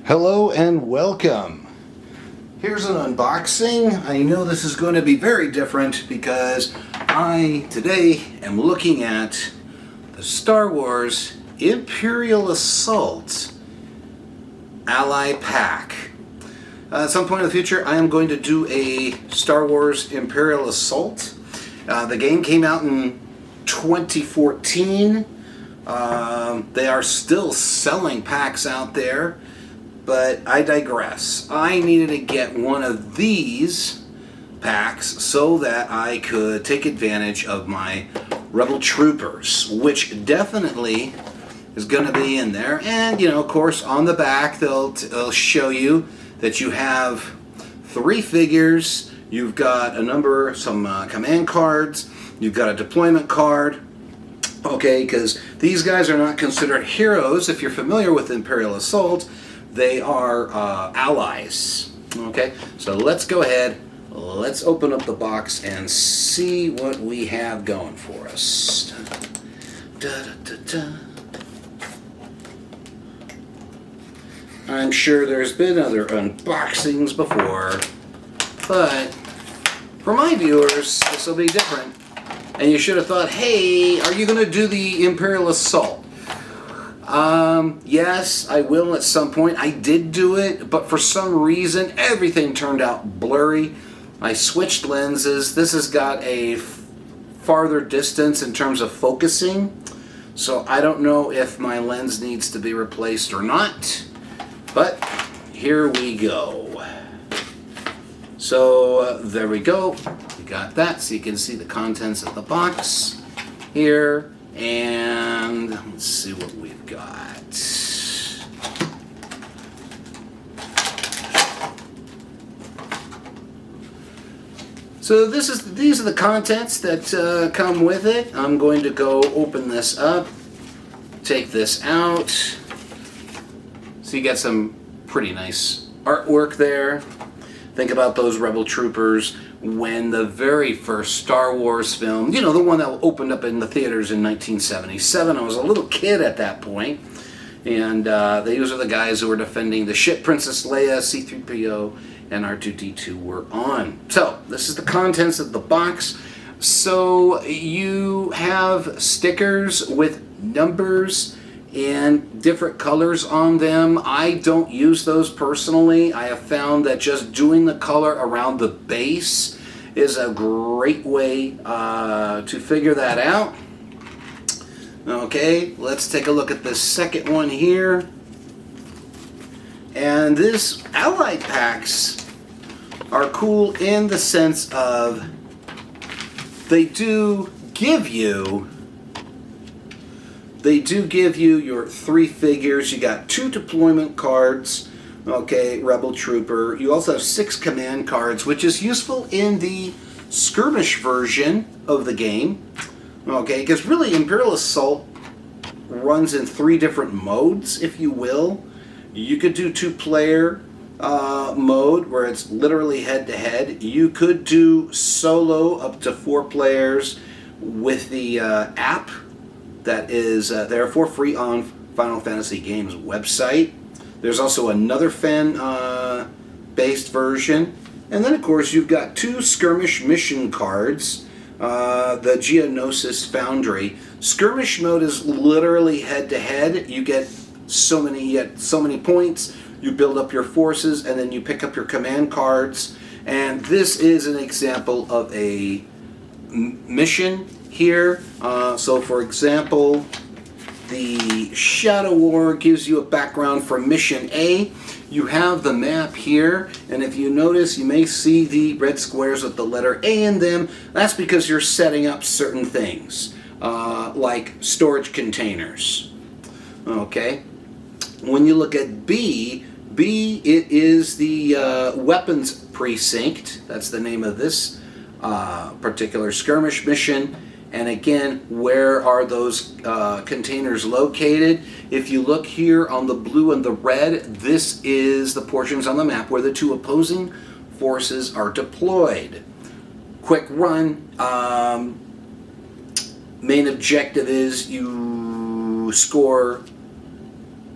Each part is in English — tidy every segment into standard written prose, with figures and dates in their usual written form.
Hello and welcome. Here's an unboxing. I know this is going to be very different because I today am looking at the Star Wars Imperial Assault Ally Pack. At some point in the future I am going to do a Star Wars Imperial Assault. The game came out in 2014. They are still selling packs out there. But I digress. I needed to get one of these packs so that I could take advantage of my Rebel Troopers, which definitely is going to be in there. And, you know, of course, on the back, they'll show you that you have 3 figures. You've got some command cards. You've got a deployment card. Okay, because these guys are not considered heroes. If you're familiar with Imperial Assault, they are allies. Okay, so let's go ahead, let's open up the box and see what we have going for us. I'm sure there's been other unboxings before, but for my viewers, this will be different. And you should have thought, hey, are you going to do the Imperial Assault? Yes, I will at some point. I did do it, but for some reason, everything turned out blurry. I switched lenses. This has got a farther distance in terms of focusing, so I don't know if my lens needs to be replaced or not, but here we go. So, there we go. We got that, so you can see the contents of the box here. And let's see what we've got. So these are the contents that come with it. I'm going to go open this up, take this out. So you got some pretty nice artwork there. Think about those Rebel Troopers when the very first Star Wars film, you know, the one that opened up in the theaters in 1977. I was a little kid at that point, and these are the guys who were defending the ship Princess Leia, C-3PO, and R2-D2 were on. So, this is the contents of the box. So, you have stickers with numbers and different colors on them. I don't use those personally. I have found that just doing the color around the base is a great way to figure that out. Okay, let's take a look at the second one here. And this Allied packs are cool in the sense of they do give you your 3 figures. You got 2 deployment cards, okay, Rebel Trooper. You also have 6 command cards, which is useful in the skirmish version of the game, okay, because really Imperial Assault runs in 3 different modes, if you will. You could do 2-player mode, where it's literally head-to-head. You could do solo up to 4 players with the app that is there for free on Final Fantasy Games website. There's also another fan-based version. And then, of course, you've got 2 skirmish mission cards, the Geonosis Foundry. Skirmish mode is literally head-to-head. You get so many points, you build up your forces, and then you pick up your command cards. And this is an example of a mission here. So for example, the Shadow War gives you a background for Mission A. You have the map here, and if you notice, you may see the red squares with the letter A in them. That's because you're setting up certain things, like storage containers. Okay. When you look at B, it is the weapons precinct. That's the name of this particular skirmish mission. And again, where are those containers located? If you look here on the blue and the red, this is the portions on the map where the 2 opposing forces are deployed. Quick run. Main objective is you score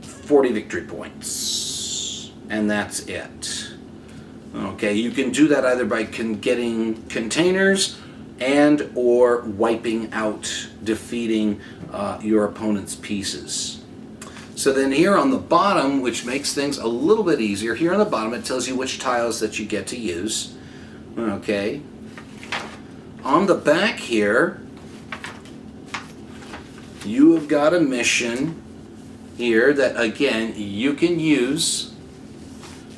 40 victory points. and that's it. Okay, you can do that either by getting containers and or wiping out, defeating your opponent's pieces. So then here on the bottom, which makes things a little bit easier, here on the bottom it tells you which tiles that you get to use. Okay. On the back here, you have got a mission here that, again, you can use.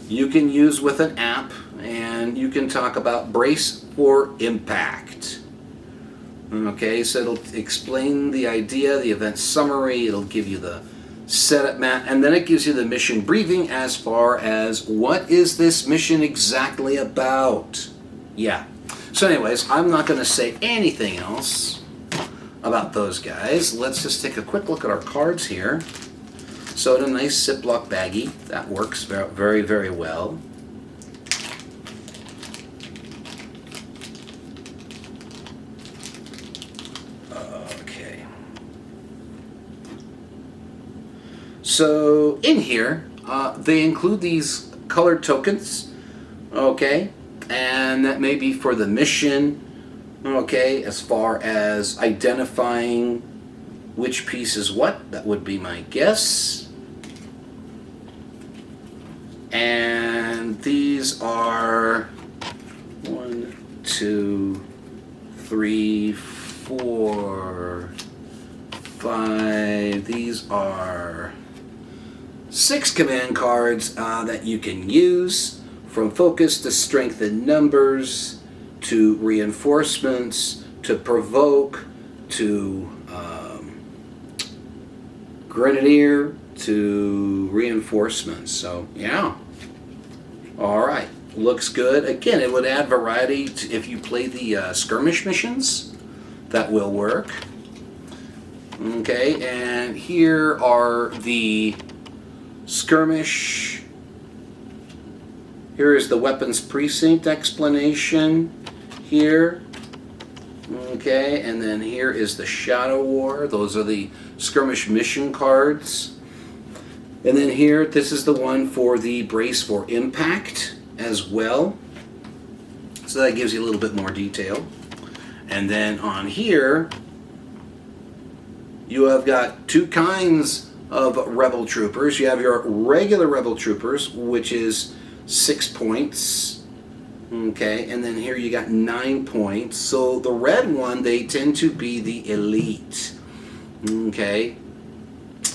You can use with an app, and you can talk about brace for impact. Okay, so it'll explain the idea, the event summary, it'll give you the setup map, and then it gives you the mission briefing as far as what is this mission exactly about. Yeah. So anyways, I'm not going to say anything else about those guys. Let's just take a quick look at our cards here. So in a nice Ziploc baggie, that works very, very well. Okay. So in here, they include these colored tokens, okay, and that may be for the mission, okay, as far as identifying which piece is what. That would be my guess. And these are 1, 2, 3, 4, 5. These are 6 command cards that you can use, from focus to strength in numbers, to reinforcements, to provoke, to grenadier, to reinforcements. So yeah, all right, looks good. Again, it would add variety if you play the skirmish missions. That will work. Okay, and here are the skirmish. Here is the weapons precinct explanation here. Okay, and then here is the Shadow War. Those are the skirmish mission cards. And then here, this is the one for the brace for impact as well. So that gives you a little bit more detail. And then on here, you have got 2 kinds of rebel troopers. You have your regular rebel troopers, which is 6 points. Okay, and then here you got 9 points. So the red one, they tend to be the elite. Okay,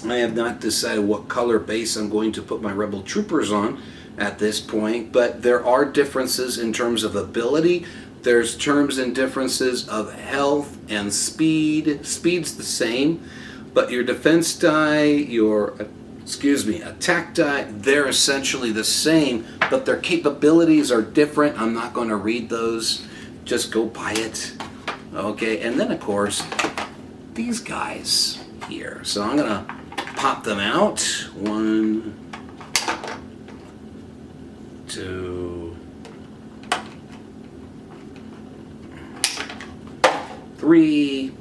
I have not decided what color base I'm going to put my rebel troopers on at this point, but there are differences in terms of ability. There's terms and differences of health and speed. Speed's the same, but your defense die, your attack die, they're essentially the same, but their capabilities are different. I'm not going to read those. Just go buy it. Okay, and then of course, these guys here. So I'm going to pop them out. 1, 2, 3.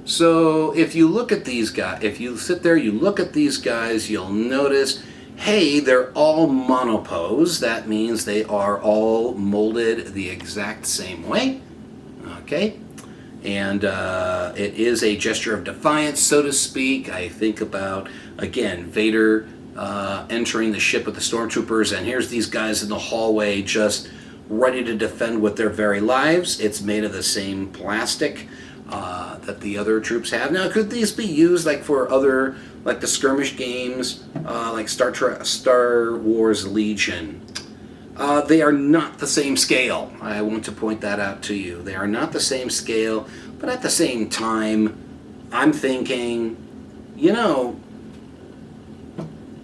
So if you look at these guys, if you sit there, you look at these guys, you'll notice, hey, they're all monopose. That means they are all molded the exact same way. Okay, and it is a gesture of defiance, so to speak. I think about, again, Vader entering the ship with the stormtroopers, and here's these guys in the hallway just ready to defend with their very lives. It's made of the same plastic that the other troops have. Now, could these be used like for other, like the skirmish games, like Star Wars Legion? They are not the same scale. I want to point that out to you. They are not the same scale, but at the same time, I'm thinking, you know,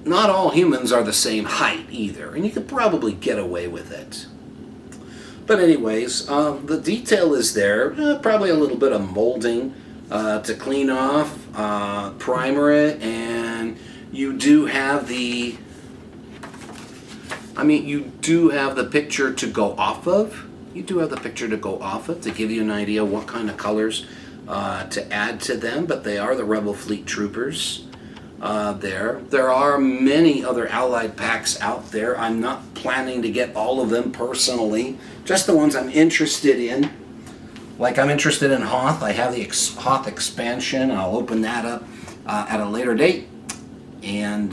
not all humans are the same height either, and you could probably get away with it. But anyways, the detail is there. Probably a little bit of molding to clean off, primer it, and you do have the, you do have the picture to go off of. You do have the picture to go off of to give you an idea what kind of colors to add to them, but they are the Rebel Fleet Troopers. There are many other Allied packs out there. I'm not planning to get all of them personally, just the ones I'm interested in. Like I'm interested in Hoth. I have the Hoth expansion. I'll open that up at a later date. And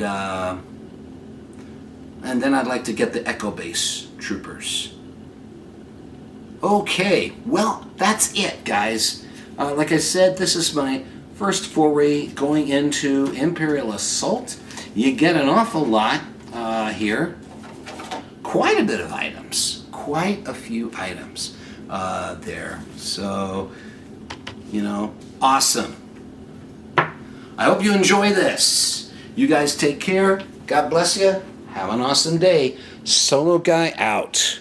then I'd like to get the Echo Base troopers. Okay, well, that's it, guys. Like I said, this is my first foray going into Imperial Assault. You get an awful lot here. Quite a bit of items. Quite a few items there. So, you know, awesome. I hope you enjoy this. You guys take care. God bless you. Have an awesome day. Solo Guy out.